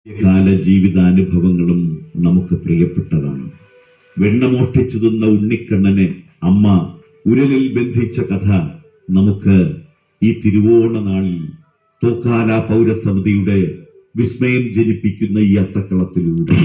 കാല ജീവിതാനുഭവങ്ങളും നമുക്ക് പ്രിയപ്പെട്ടതാണ്. വെണ്ണ മോഷ്ടിച്ചു തിന്ന ഉണ്ണിക്കണ്ണനെ അമ്മ ഉരലിൽ ബന്ധിച്ച കഥ നമുക്ക് ഈ തിരുവോണ നാളിൽ തോക്കാല പൗരസമിതിയുടെ വിസ്മയം ജനിപ്പിക്കുന്ന ഈ അത്തക്കളത്തിലൂടെ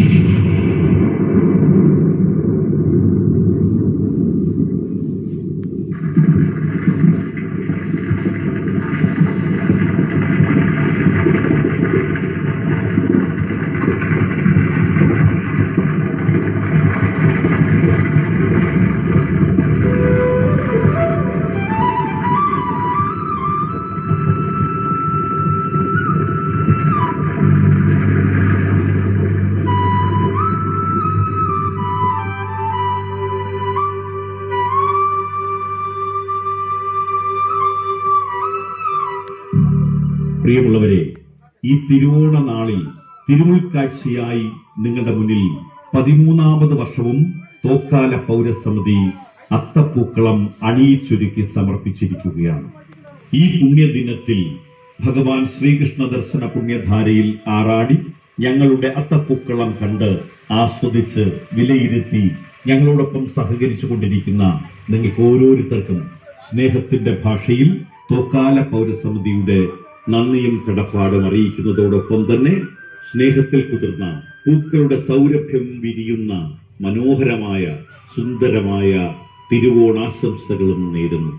പ്രിയമുള്ളവരെ, ഈ തിരുവോണ നാളിൽ തിരുമുൽക്കാഴ്ചയായി നിങ്ങളുടെ മുന്നിൽ 13ാമത് വർഷവും തോക്കാല പൗരസമിതി അത്തപ്പൂക്കളം അണിയിച്ചൊരുക്കി സമർപ്പിച്ചിരിക്കുകയാണ്. ഈ പുണ്യദിനത്തിൽ ഭഗവാൻ ശ്രീകൃഷ്ണ ദർശന പുണ്യധാരയിൽ ആറാടി ഞങ്ങളുടെ അത്തപ്പൂക്കളം കണ്ട് ആസ്വദിച്ച് വിലയിരുത്തി ഞങ്ങളോടൊപ്പം സഹകരിച്ചു കൊണ്ടിരിക്കുന്ന നിങ്ങൾക്ക് ഓരോരുത്തർക്കും സ്നേഹത്തിന്റെ ഭാഷയിൽ തോക്കാല പൗരസമിതിയുടെ നന്ദിയും കടപ്പാടും അറിയിക്കുന്നതോടൊപ്പം തന്നെ സ്നേഹത്തിൽ കുതിർന്ന പൂക്കളുടെ സൗരഭ്യം വിരിയുന്ന മനോഹരമായ സുന്ദരമായ തിരുവോണാശംസകളും നേരുന്നു.